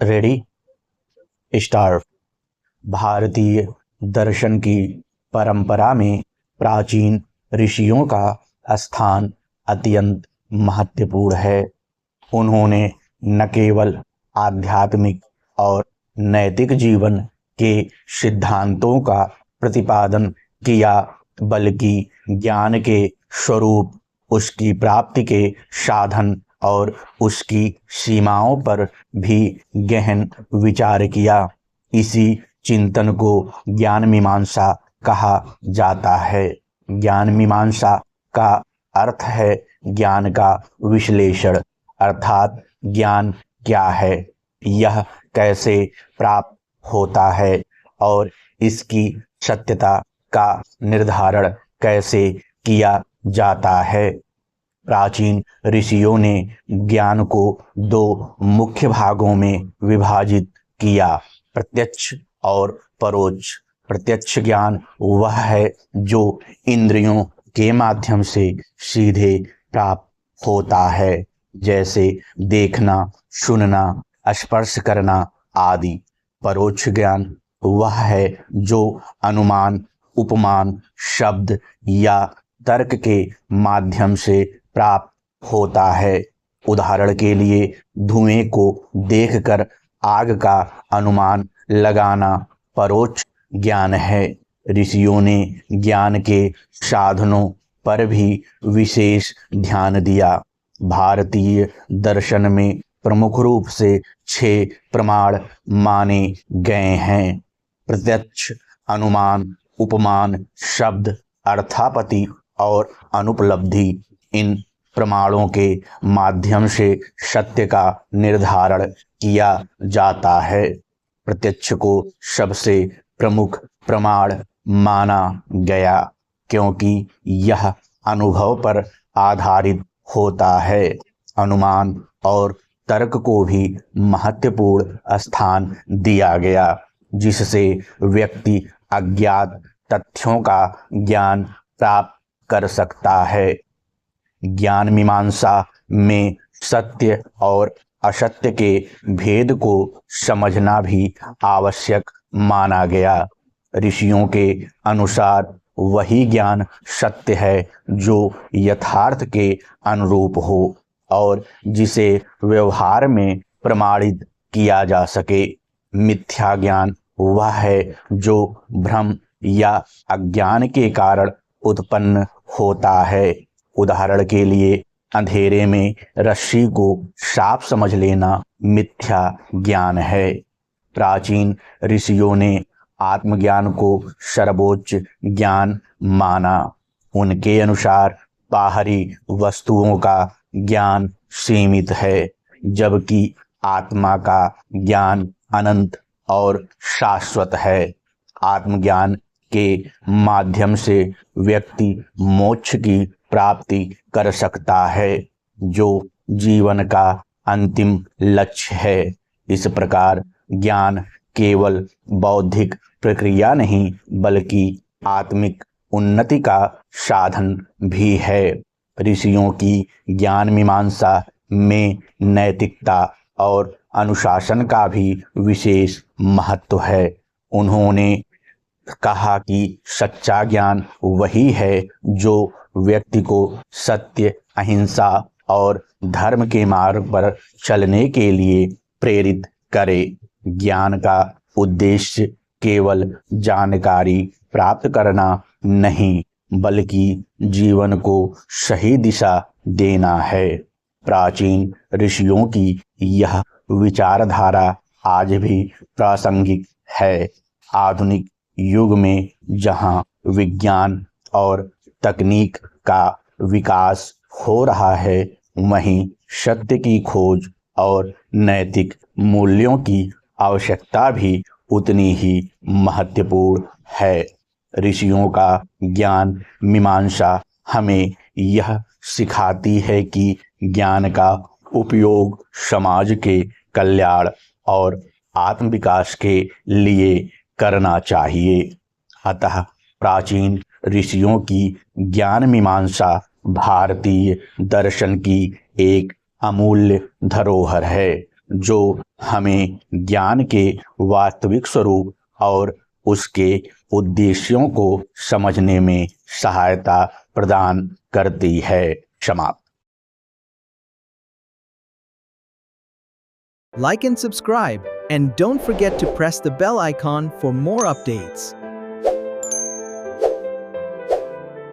Ready start. भारतीय दर्शन की परंपरा में प्राचीन ऋषियों का स्थान अत्यंत महत्वपूर्ण है। उन्होंने न केवल आध्यात्मिक और नैतिक जीवन के सिद्धांतों का प्रतिपादन किया, बल्कि ज्ञान के स्वरूप, उसकी प्राप्ति के साधन और उसकी सीमाओं पर भी गहन विचार किया। इसी चिंतन को ज्ञान मीमांसा कहा जाता है। ज्ञान मीमांसा का अर्थ है ज्ञान का विश्लेषण, अर्थात ज्ञान क्या है, यह कैसे प्राप्त होता है और इसकी सत्यता का निर्धारण कैसे किया जाता है। प्राचीन ऋषियों ने ज्ञान को दो मुख्य भागों में विभाजित किया, प्रत्यक्ष और परोक्ष। प्रत्यक्ष ज्ञान वह है जो इंद्रियों के माध्यम से सीधे प्राप्त होता है, जैसे देखना, सुनना, स्पर्श करना आदि। परोक्ष ज्ञान वह है जो अनुमान, उपमान, शब्द या तर्क के माध्यम से प्राप्त होता है। उदाहरण के लिए, धुएं को देखकर आग का अनुमान लगाना परोक्ष ज्ञान है। ऋषियों ने ज्ञान के साधनों पर भी विशेष ध्यान दिया। भारतीय दर्शन में प्रमुख रूप से 6 प्रमाण माने गए हैं: प्रत्यक्ष, अनुमान, उपमान, शब्द, अर्थापत्ति और अनुपलब्धि। इन प्रमाणों के माध्यम से सत्य का निर्धारण किया जाता है। प्रत्यक्ष को सबसे प्रमुख प्रमाण माना गया, क्योंकि यह अनुभव पर आधारित होता है। अनुमान और तर्क को भी महत्वपूर्ण स्थान दिया गया, जिससे व्यक्ति अज्ञात तथ्यों का ज्ञान प्राप्त कर सकता है। ज्ञान मीमांसा में सत्य और असत्य के भेद को समझना भी आवश्यक माना गया। ऋषियों के अनुसार वही ज्ञान सत्य है जो यथार्थ के अनुरूप हो और जिसे व्यवहार में प्रमाणित किया जा सके। मिथ्या ज्ञान वह है जो भ्रम या अज्ञान के कारण उत्पन्न होता है। उदाहरण के लिए, अंधेरे में रस्सी को साफ समझ लेना मिथ्या ज्ञान है। प्राचीन ऋषियों ने आत्मज्ञान को सर्वोच्च ज्ञान माना। उनके अनुसार बाहरी वस्तुओं का ज्ञान सीमित है, जबकि आत्मा का ज्ञान अनंत और शाश्वत है। आत्मज्ञान के माध्यम से व्यक्ति मोक्ष की प्राप्ति कर सकता है, जो जीवन का अंतिम लक्ष्य है। इस प्रकार ज्ञान केवल बौद्धिक प्रक्रिया नहीं, बल्कि आत्मिक उन्नति का साधन भी है। ऋषियों की ज्ञान मीमांसा में नैतिकता और अनुशासन का भी विशेष महत्व है। उन्होंने कहा कि सच्चा ज्ञान वही है जो व्यक्ति को सत्य, अहिंसा और धर्म के मार्ग पर चलने के लिए प्रेरित करे। ज्ञान का उद्देश्य केवल जानकारी प्राप्त करना नहीं, बल्कि जीवन को सही दिशा देना है। प्राचीन ऋषियों की यह विचारधारा आज भी प्रासंगिक है। आधुनिक युग में जहां विज्ञान और तकनीक का विकास हो रहा है, वहीं सत्य की खोज और नैतिक मूल्यों की आवश्यकता भी उतनी ही महत्वपूर्ण है। ऋषियों का ज्ञान मीमांसा हमें यह सिखाती है कि ज्ञान का उपयोग समाज के कल्याण और आत्म विकास के लिए करना चाहिए। अतः प्राचीन ऋषियों की ज्ञान मीमांसा भारतीय दर्शन की एक अमूल्य धरोहर है, जो हमें ज्ञान के वास्तविक स्वरूप और उसके उद्देश्यों को समझने में सहायता प्रदान करती है। समाप्त। Like and subscribe, and don't forget to press the bell icon for more updates.